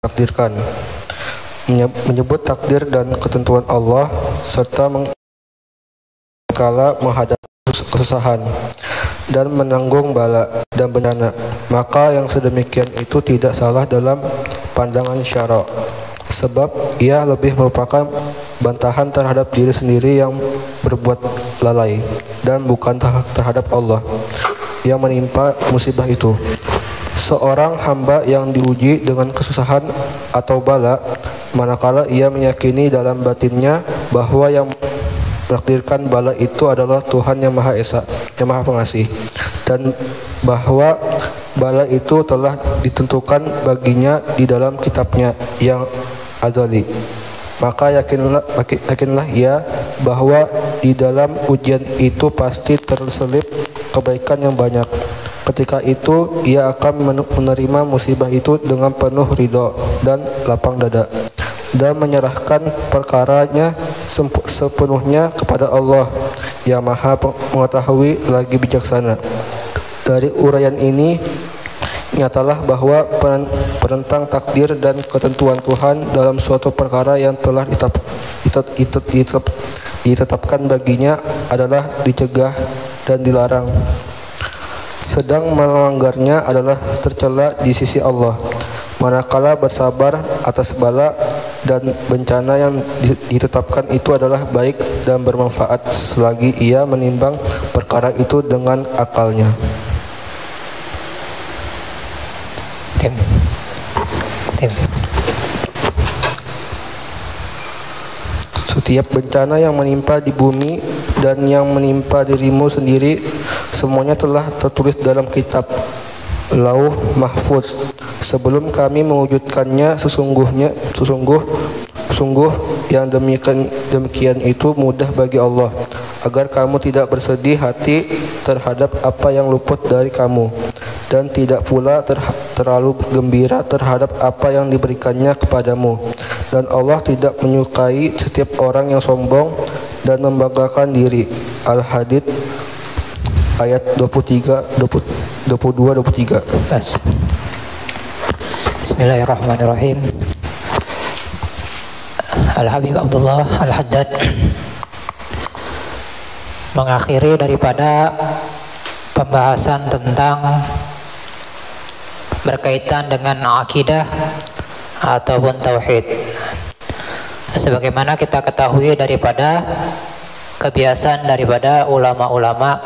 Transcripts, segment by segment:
takdirkan, menyebut takdir dan ketentuan Allah serta kala menghadapi kesusahan dan menanggung bala dan bencana, maka yang sedemikian itu tidak salah dalam pandangan syara, sebab ia lebih merupakan bantahan terhadap diri sendiri yang berbuat lalai dan bukan terhadap Allah yang menimpa musibah itu. Seorang hamba yang diuji dengan kesusahan atau bala, manakala ia meyakini dalam batinnya bahwa yang menakdirkan bala itu adalah Tuhan yang Maha Esa, yang Maha Pengasih, dan bahwa bala itu telah ditentukan baginya di dalam kitabnya yang azali, maka yakinlah ia bahwa di dalam ujian itu pasti terselip kebaikan yang banyak. Ketika itu ia akan menerima musibah itu dengan penuh ridho dan lapang dada, dan menyerahkan perkaranya sepenuhnya kepada Allah yang Maha Mengetahui lagi bijaksana. Dari uraian ini nyatalah bahwa penentang takdir dan ketentuan Tuhan dalam suatu perkara yang telah ditetapkan baginya adalah dicegah dan dilarang, sedang melanggarnya adalah tercela di sisi Allah. Manakala bersabar atas bala dan bencana yang ditetapkan itu adalah baik dan bermanfaat selagi ia menimbang perkara itu dengan akalnya. Setiap bencana yang menimpa di bumi dan yang menimpa dirimu sendiri, semuanya telah tertulis dalam kitab Lauh Mahfuz sebelum kami mewujudkannya. Sungguh yang demikian itu mudah bagi Allah, agar kamu tidak bersedih hati terhadap apa yang luput dari kamu, dan tidak pula terlalu gembira terhadap apa yang diberikannya kepadamu. Dan Allah tidak menyukai setiap orang yang sombong dan membanggakan diri. Al-Hadid ayat 22-23. Bismillahirrahmanirrahim. Al-Habib Abdullah Al-Haddad mengakhiri daripada pembahasan tentang berkaitan dengan akidah ataupun tauhid. Sebagaimana kita ketahui daripada kebiasaan daripada ulama-ulama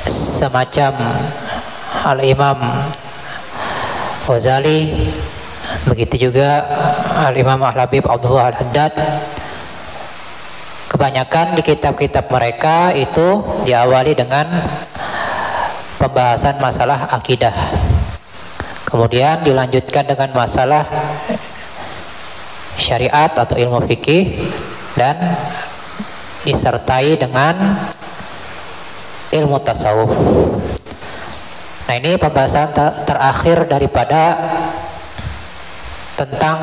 semacam Al-Imam Ghazali, begitu juga Al-Imam Al-Habib Abdullah Al-Haddad, kebanyakan di kitab-kitab mereka itu diawali dengan pembahasan masalah akidah, kemudian dilanjutkan dengan masalah syariat atau ilmu fikih, dan disertai dengan ilmu tasawuf. Nah, ini pembahasan terakhir daripada tentang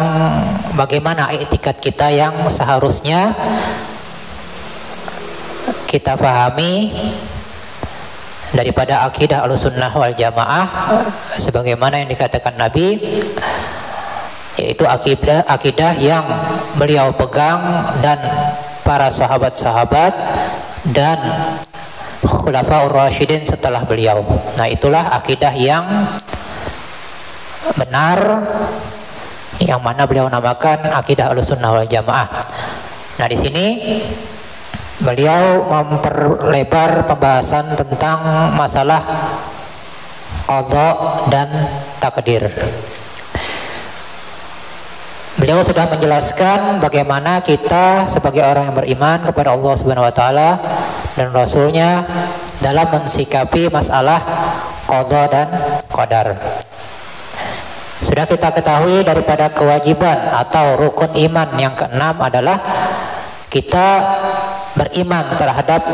bagaimana etikat kita yang seharusnya kita pahami daripada akidah Ahlussunnah wal Jamaah, sebagaimana yang dikatakan Nabi, yaitu akidah yang beliau pegang dan para sahabat-sahabat dan Khulafaur Rasyidin setelah beliau. Nah, itulah akidah yang benar, yang mana beliau namakan akidah Ahlussunnah wal Jamaah. Nah, di sini beliau memperlebar pembahasan tentang masalah qadha dan takdir. Beliau sudah menjelaskan bagaimana kita sebagai orang yang beriman kepada Allah Subhanahu wa taala dan Rasulnya dalam mensikapi masalah qadha dan qadar. Sudah kita ketahui daripada kewajiban atau rukun iman yang keenam adalah kita beriman terhadap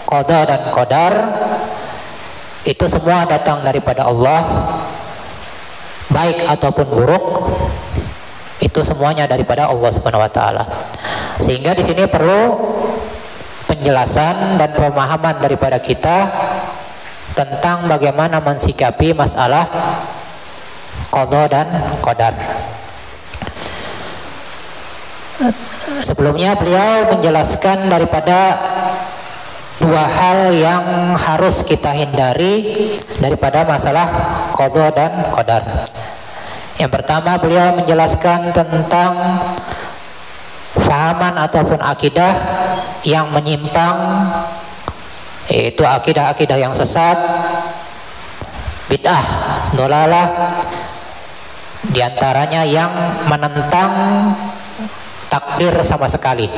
qadha dan qadar. Itu semua datang daripada Allah, baik ataupun buruk, itu semuanya daripada Allah Subhanahu wa taala. Sehingga di sini perlu penjelasan dan pemahaman daripada kita tentang bagaimana mensikapi masalah qada dan qadar. Sebelumnya beliau menjelaskan daripada dua hal yang harus kita hindari daripada masalah qada dan qadar. Yang pertama, beliau menjelaskan tentang fahaman ataupun akidah yang menyimpang, yaitu akidah-akidah yang sesat, bid'ah, dolalah, diantaranya yang menentang takdir sama sekali.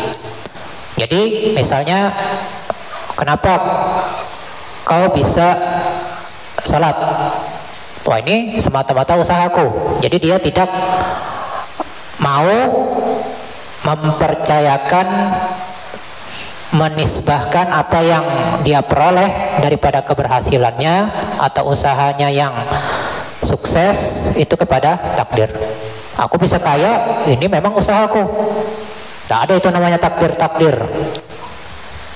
Jadi misalnya, kenapa kau bisa sholat? Wah, ini semata-mata usahaku. Jadi dia tidak mau mempercayakan, menisbahkan apa yang dia peroleh daripada keberhasilannya atau usahanya yang sukses itu kepada takdir. Aku bisa kaya, ini memang usahaku. Tidak ada itu namanya takdir-takdir.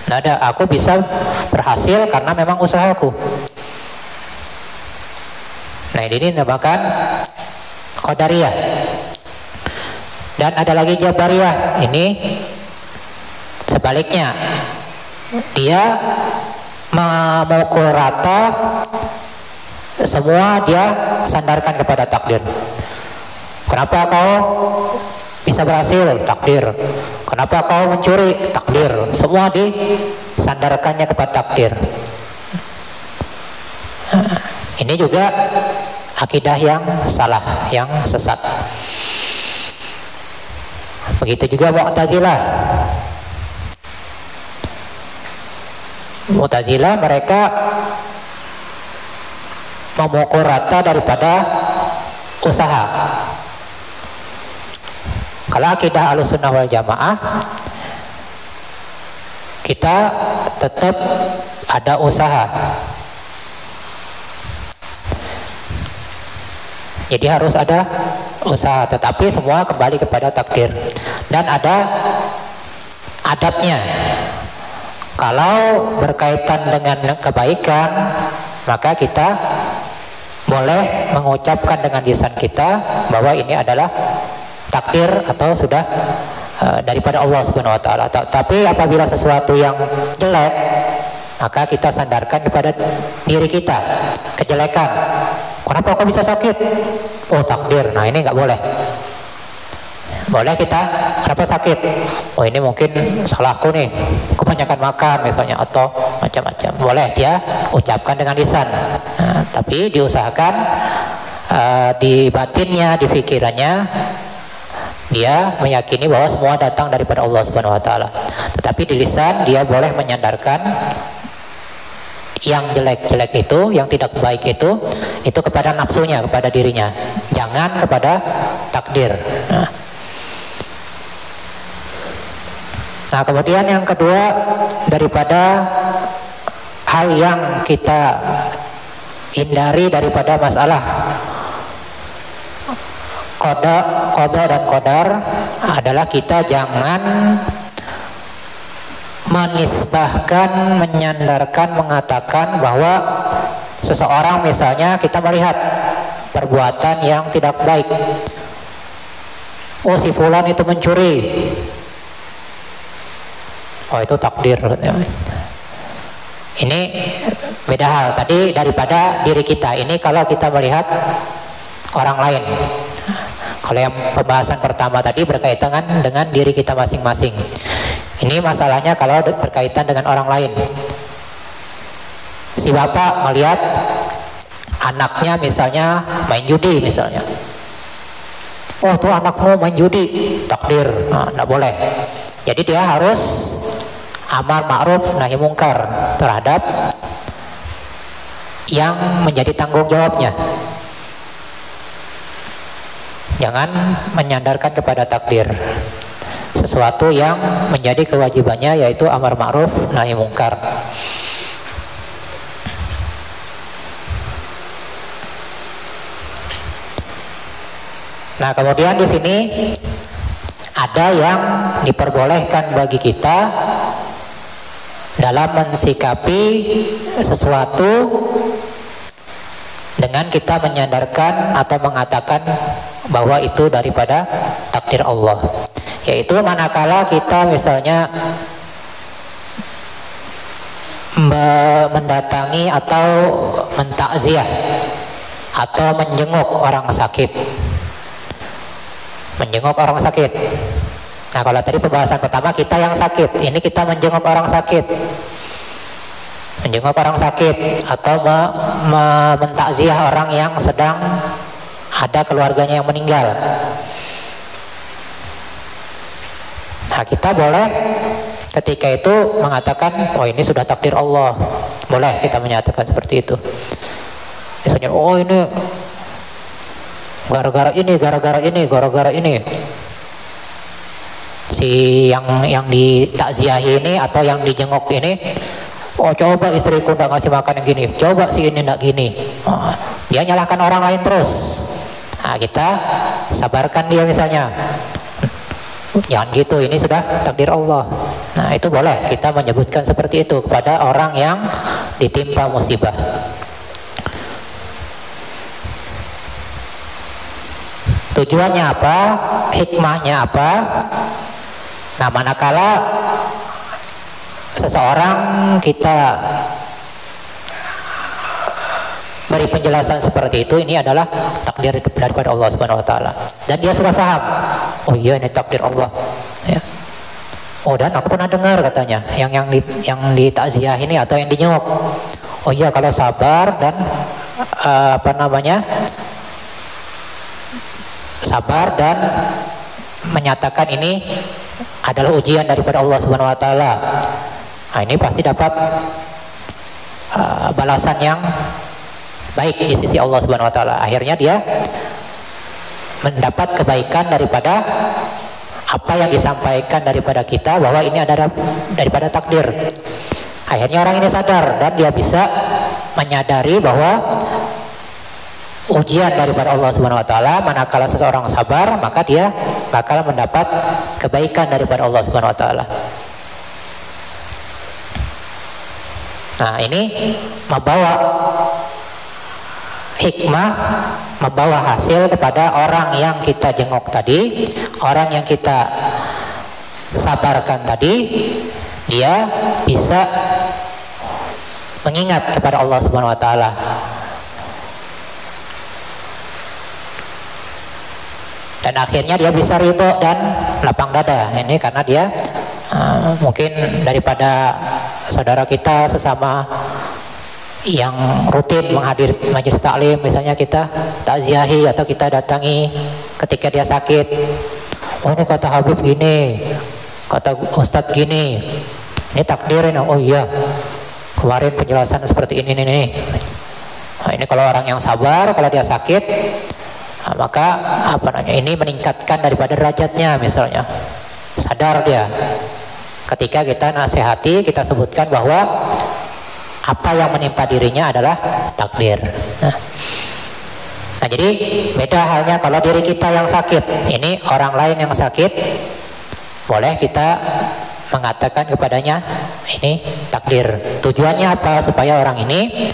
Tidak ada, aku bisa berhasil karena memang usahaku. Nah, ini dinamakan Qadariyah. Dan ada lagi Jabariyah. Ini sebaliknya, dia memukul rata semua, dia sandarkan kepada takdir. Kenapa kau bisa berhasil? Takdir. Kenapa kau mencuri? Takdir. Semua disandarkannya kepada takdir. Ini juga akidah yang salah, yang sesat. Begitu juga Mu'tazilah. Mu'tazilah mereka memukul rata daripada usaha. Kalau akidah Ahlussunnah wal Jamaah, kita tetap ada usaha. Jadi harus ada usaha, tetapi semua kembali kepada takdir. Dan ada adabnya. Kalau berkaitan dengan kebaikan, maka kita boleh mengucapkan dengan lisan kita bahwa ini adalah takdir atau sudah daripada Allah Subhanahu wa taala. Tapi apabila sesuatu yang jelek, maka kita sandarkan kepada diri kita kejelekan. Kenapa kok bisa sakit? Oh, takdir. Nah, ini nggak boleh. Boleh kita, kenapa sakit? Oh, ini mungkin salahku nih, kebanyakan makan misalnya, atau macam-macam. Boleh dia ucapkan dengan lisan. Nah, tapi diusahakan di batinnya, di pikirannya, dia meyakini bahwa semua datang daripada Allah Subhanahu wa taala. Tetapi di lisan dia boleh menyandarkan yang jelek-jelek itu, yang tidak baik itu kepada nafsunya, kepada dirinya, jangan kepada takdir. Nah, kemudian yang kedua, daripada hal yang kita hindari daripada masalah qada dan qadar adalah kita jangan menisbahkan, menyandarkan, mengatakan bahwa seseorang, misalnya kita melihat perbuatan yang tidak baik. Oh, si fulan itu mencuri. Oh, itu takdir. Ini beda hal. Tadi daripada diri kita. Ini kalau kita melihat orang lain. Kalau yang pembahasan pertama tadi berkaitan dengan diri kita masing-masing. Ini masalahnya kalau berkaitan dengan orang lain. Si bapak melihat anaknya misalnya main judi misalnya. Oh, tuh anakmu main judi, takdir. Nah, tidak boleh. Jadi dia harus amar ma'ruf nahi mungkar terhadap yang menjadi tanggung jawabnya. Jangan menyandarkan kepada takdir. Sesuatu yang menjadi kewajibannya yaitu amar ma'ruf nahi mungkar. Nah, kemudian di sini ada yang diperbolehkan bagi kita dalam mensikapi sesuatu dengan kita menyandarkan atau mengatakan bahwa itu daripada takdir Allah. Yaitu manakala kita misalnya mendatangi atau mentakziah atau menjenguk orang sakit. Menjenguk orang sakit. Nah, kalau tadi pembahasan pertama kita yang sakit, ini kita menjenguk orang sakit. Menjenguk orang sakit atau mentakziah orang yang sedang ada keluarganya yang meninggal. Nah, kita boleh ketika itu mengatakan, oh ini sudah takdir Allah. Boleh kita menyatakan seperti itu. Misalnya, oh ini gara-gara ini. Si yang ditakziahi ini atau yang dijenguk ini, oh coba istriku nggak ngasih makan yang gini, coba si ini nggak gini. Oh, dia nyalahkan orang lain terus. Nah, kita sabarkan dia misalnya. Jangan gitu, ini sudah takdir Allah. Nah, itu boleh kita menyebutkan seperti itu kepada orang yang ditimpa musibah. Tujuannya apa? Hikmahnya apa? Nah, manakala seseorang kita beri penjelasan seperti itu, ini adalah takdir daripada Allah Subhanahu wa taala. Dan dia sudah paham. Oh iya, ini takdir Allah. Ya. Oh, dan aku pernah dengar katanya yang ditakziah ini atau yang dinyuk. Oh iya, kalau sabar dan sabar dan menyatakan ini adalah ujian daripada Allah Subhanahu wa taala. Nah, ini pasti dapat balasan yang baik di sisi Allah Subhanahu wa taala. Akhirnya dia mendapat kebaikan daripada apa yang disampaikan daripada kita, bahwa ini adalah daripada takdir. Akhirnya orang ini sadar dan dia bisa menyadari bahwa ujian daripada Allah Subhanahu wa taala. Manakala seseorang sabar, maka dia bakal mendapat kebaikan daripada Allah Subhanahu wa taala. Nah, ini membawa hikmah, membawa hasil kepada orang yang kita jenguk tadi, orang yang kita sabarkan tadi, dia bisa mengingat kepada Allah Subhanahu wa taala. Dan akhirnya dia bisa ridho dan lapang dada. Ini karena dia mungkin daripada saudara kita sesama yang rutin menghadiri majelis taklim, misalnya kita takziahi atau kita datangi ketika dia sakit. Oh, ini kata Habib gini, kata Ustadz gini, ini takdirin. Oh iya, kemarin penjelasan seperti ini. Nah, ini kalau orang yang sabar, kalau dia sakit, nah, maka ini meningkatkan daripada derajatnya. Misalnya sadar dia ketika kita nasihati, kita sebutkan bahwa apa yang menimpa dirinya adalah takdir. Nah, jadi beda halnya kalau diri kita yang sakit. Ini orang lain yang sakit, boleh kita mengatakan kepadanya ini takdir. Tujuannya apa? Supaya orang ini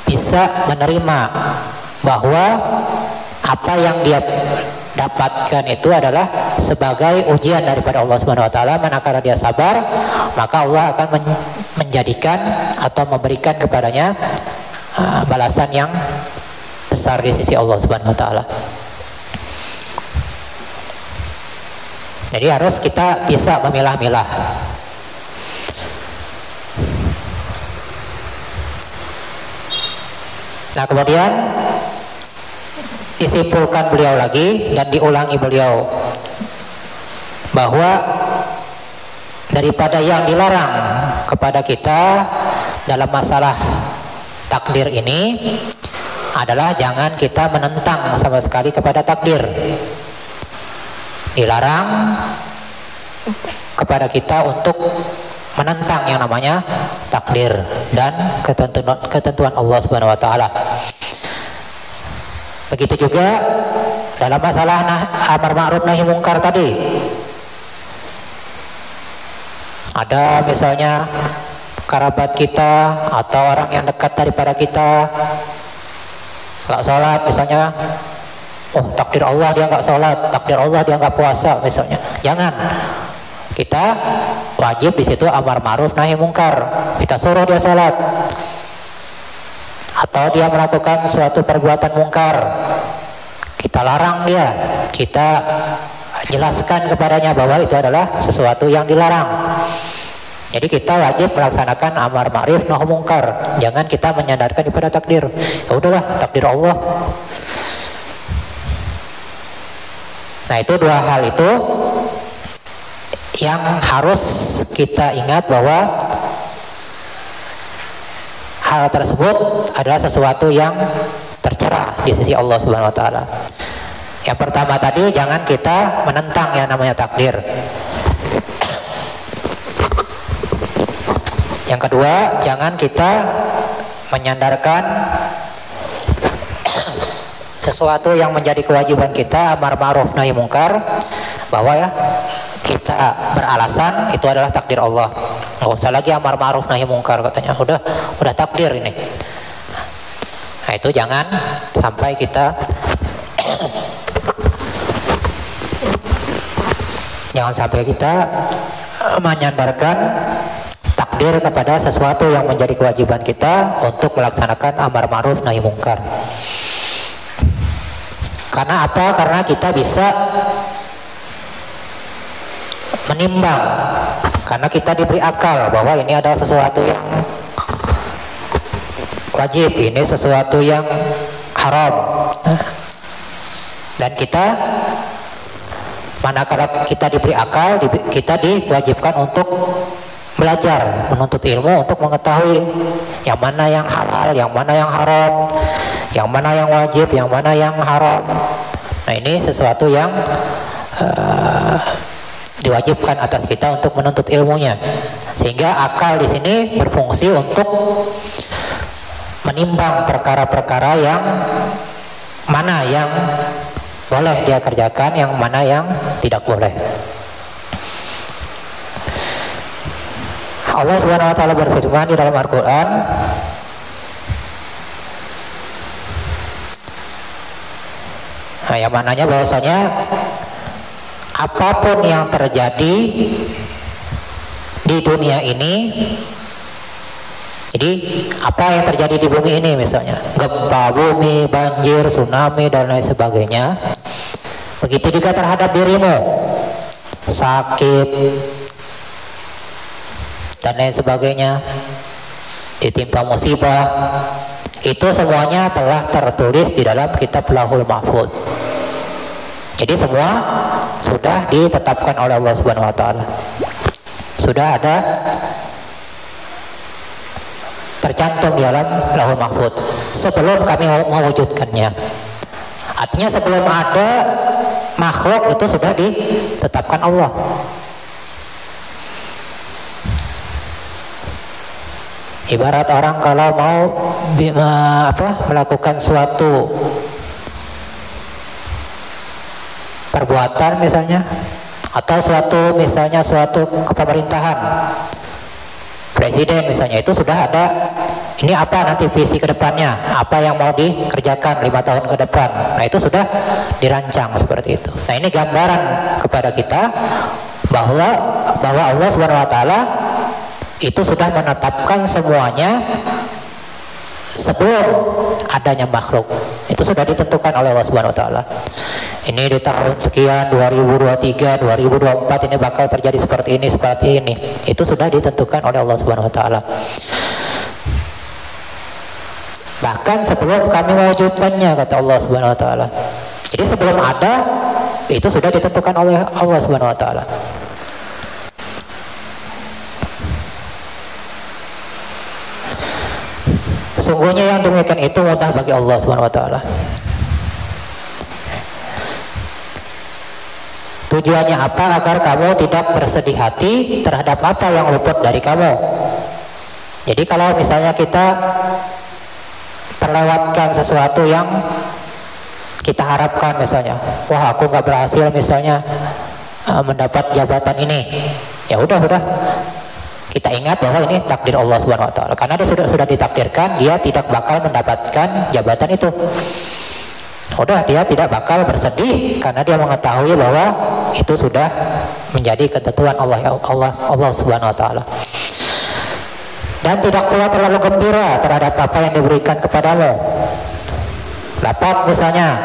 bisa menerima bahwa apa yang dia dapatkan itu adalah sebagai ujian daripada Allah Subhanahu wa taala. Manakala dia sabar, maka Allah akan menjadikan atau memberikan kepadanya balasan yang besar di sisi Allah Subhanahu wa taala. Jadi harus kita bisa memilah-milah. Nah, kemudian disimpulkan beliau lagi dan diulangi beliau bahwa daripada yang dilarang kepada kita dalam masalah takdir ini adalah jangan kita menentang sama sekali kepada takdir. Dilarang kepada kita untuk menentang yang namanya takdir dan ketentuan Allah Subhanahu wa taala. Begitu juga dalam masalah amar ma'ruf nahi mungkar tadi. Ada misalnya kerabat kita atau orang yang dekat daripada kita nggak sholat misalnya, oh takdir Allah dia nggak sholat, takdir Allah dia nggak puasa misalnya. Jangan. Kita wajib di situ amar ma'ruf nahi mungkar. Kita suruh dia sholat, atau dia melakukan suatu perbuatan mungkar, kita larang dia, kita jelaskan kepadanya bahwa itu adalah sesuatu yang dilarang. Jadi kita wajib melaksanakan amar ma'ruf nahi mungkar. Jangan kita menyandarkan kepada takdir. Ya udahlah, takdir Allah. Nah, itu dua hal itu yang harus kita ingat, bahwa hal tersebut adalah sesuatu yang tercela di sisi Allah Subhanahu wa taala. Yang pertama tadi, jangan kita menentang yang namanya takdir. Yang kedua, jangan kita menyandarkan sesuatu yang menjadi kewajiban kita, amar ma'ruf nahi mungkar, bahwa ya kita beralasan itu adalah takdir Allah. Nggak usah lagi amar ma'ruf nahi mungkar katanya, udah takdir ini. Nah, itu jangan sampai kita menyandarkan takdir kepada sesuatu yang menjadi kewajiban kita untuk melaksanakan amar ma'ruf nahi mungkar. Karena apa? Karena kita bisa menimbang, karena kita diberi akal bahwa ini adalah sesuatu yang wajib, ini sesuatu yang haram. Dan kita, manakala kita diberi akal, kita diwajibkan untuk belajar, menuntut ilmu untuk mengetahui yang mana yang halal, yang mana yang haram, yang mana yang wajib, yang mana yang haram. Nah, ini sesuatu yang diwajibkan atas kita untuk menuntut ilmunya, sehingga akal di sini berfungsi untuk menimbang perkara-perkara yang mana yang boleh dia kerjakan, yang mana yang tidak boleh. Allah Subhanahu wa taala berfirman di dalam Al-Qur'an, nah, yang mananya bahwasanya apapun yang terjadi di dunia ini, jadi apa yang terjadi di bumi ini, misalnya gempa bumi, banjir, tsunami dan lain sebagainya, begitu juga terhadap dirimu, sakit dan lain sebagainya, ditimpa musibah, itu semuanya telah tertulis di dalam kitab Lauhul Mahfuz. Jadi semua sudah ditetapkan oleh Allah Subhanahu wa taala. Sudah ada tercantum di dalam Lauhul Mahfuz sebelum kami mewujudkannya. Artinya sebelum ada makhluk itu sudah ditetapkan Allah. Ibarat orang kalau mau melakukan suatu perbuatan misalnya, atau suatu kepemerintahan, presiden misalnya, itu sudah ada ini apa nanti visi ke depannya, apa yang mau dikerjakan 5 tahun ke depan. Nah, itu sudah dirancang seperti itu. Nah, ini gambaran kepada kita bahwa Allah Subhanahu wa taala itu sudah menetapkan semuanya sebelum adanya makhluk. Itu sudah ditentukan oleh Allah Subhanahu wa taala. Ini di tahun sekian 2023, 2024 ini bakal terjadi seperti ini. Itu sudah ditentukan oleh Allah Subhanahu wa taala. Bahkan sebelum kami mewujudkannya, kata Allah Subhanahu wa taala. Jadi sebelum ada itu sudah ditentukan oleh Allah Subhanahu wa taala. Sungguhnya yang demikian itu mudah bagi Allah Subhanahu wa taala. Tujuannya apa? Agar kamu tidak bersedih hati terhadap apa yang luput dari kamu. Jadi kalau misalnya kita terlewatkan sesuatu yang kita harapkan, misalnya, wah aku nggak berhasil misalnya mendapat jabatan ini, ya udah kita ingat bahwa ini takdir Allah Subhanahu wa taala. Karena dia sudah ditakdirkan dia tidak bakal mendapatkan jabatan itu. Udah, dia tidak bakal bersedih karena dia mengetahui bahwa itu sudah menjadi ketentuan Allah Subhanahu wa taala. Dan tidak pula terlalu gembira terhadap apa yang diberikan kepadamu. Dapat misalnya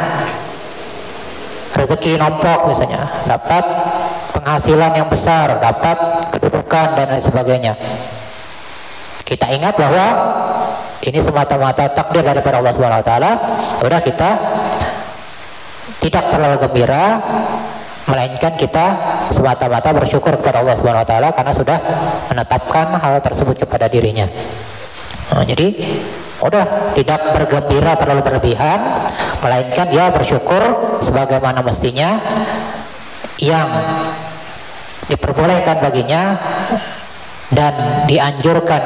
rezeki nombok, misalnya dapat penghasilan yang besar, dapat kedudukan dan lain sebagainya. Kita ingat bahwa ini semata-mata takdir daripada Allah Subhanahu wa taala. Udah, kita tidak terlalu gembira, melainkan kita semata-mata bersyukur kepada Allah Subhanahu wa taala karena sudah menetapkan hal tersebut kepada dirinya. Nah, jadi udah, tidak bergembira terlalu berlebihan, melainkan dia bersyukur sebagaimana mestinya yang diperbolehkan baginya dan dianjurkan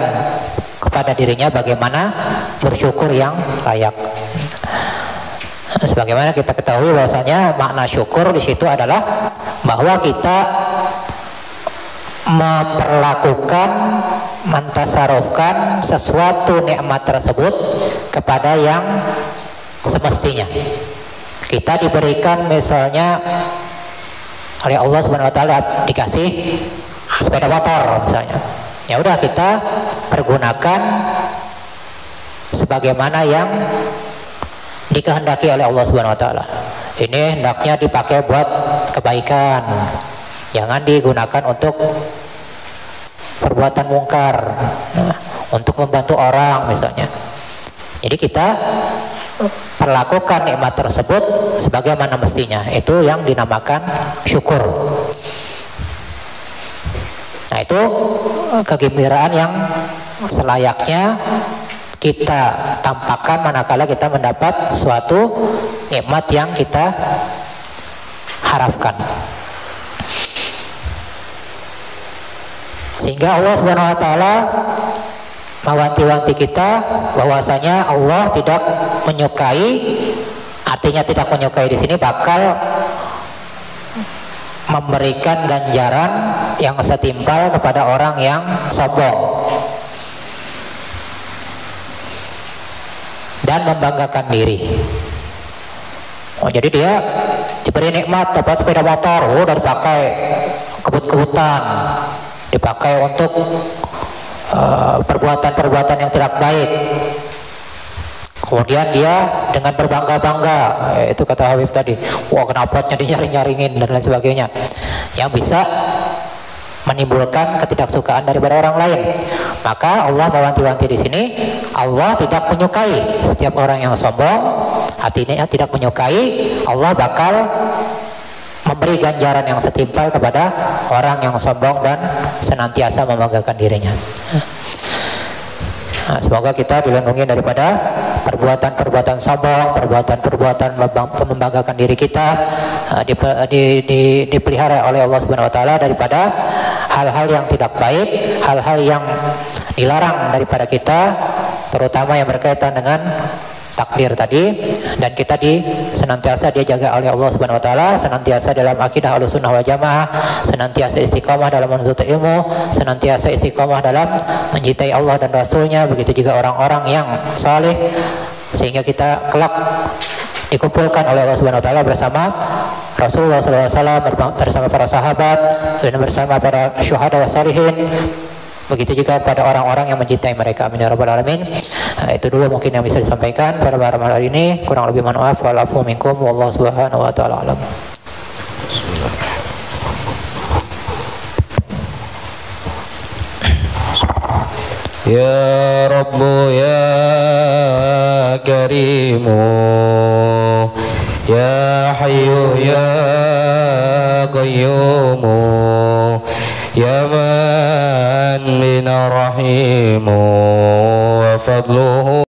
kepada dirinya bagaimana bersyukur yang layak. Sebagaimana kita ketahui bahwasanya makna syukur di situ adalah bahwa kita memperlakukan, mentasarufkan sesuatu nikmat tersebut kepada yang semestinya. Kita diberikan misalnya oleh Allah Subhanahu wa taala, dikasih sepeda motor misalnya. Ya udah, kita pergunakan sebagaimana yang dikehendaki oleh Allah Subhanahu wa taala. Ini hendaknya dipakai buat kebaikan. Jangan digunakan untuk perbuatan mungkar. Nah, untuk membantu orang misalnya. Jadi kita perlakukan nikmat tersebut sebagaimana mestinya. Itu yang dinamakan syukur. Nah, itu kegembiraan yang selayaknya kita tampakkan manakala kita mendapat suatu nikmat yang kita harapkan. Sehingga Allah Subhanahu wa taala mewanti-wanti kita bahwasanya Allah tidak menyukai, artinya tidak menyukai di sini bakal memberikan ganjaran yang setimpal kepada orang yang sombong dan membanggakan diri. Oh, jadi dia diberi nikmat, dapat sepeda motor, udah dipakai kebut-kebutan, dipakai untuk perbuatan-perbuatan yang tidak baik. Kemudian dia dengan berbangga-bangga, itu kata Habib tadi, wah knalpotnya dinyaring-nyaringin dan lain sebagainya, yang bisa menimbulkan ketidaksukaan daripada orang lain. Maka Allah mewanti-wanti di sini, Allah tidak menyukai setiap orang yang sombong. Artinya tidak menyukai, Allah bakal memberi ganjaran yang setimpal kepada orang yang sombong dan senantiasa membanggakan dirinya. Nah, semoga kita dilindungi daripada perbuatan-perbuatan sombong, perbuatan-perbuatan membanggakan diri kita, dipelihara oleh Allah Subhanahu wa taala daripada hal-hal yang tidak baik, hal-hal yang dilarang daripada kita, terutama yang berkaitan dengan takdir tadi, dan kita senantiasa dijaga oleh Allah Subhanahu wa taala, senantiasa dalam akidah Ahlussunnah wal Jamaah, senantiasa istiqomah dalam menuntut ilmu, senantiasa istiqomah dalam mencintai Allah dan Rasulnya, begitu juga orang-orang yang saleh, sehingga kita kelak dikumpulkan oleh Allah Subhanahu wa taala bersama Rasulullah SAW, bersama para sahabat dan bersama para syuhada wa salihin. Begitu juga pada orang-orang yang mencintai mereka. Amin ya rabbal alamin. Itu dulu mungkin yang bisa disampaikan pada malam hari ini. Kurang lebih mohon maaf. Wa'alafu minkum. Wallahu subhanahu wa ta'ala alam. Ya Rabbu ya Karimu, Ya Hayyu ya Qayyumu, Ya Man bina rahimu wa fadluhu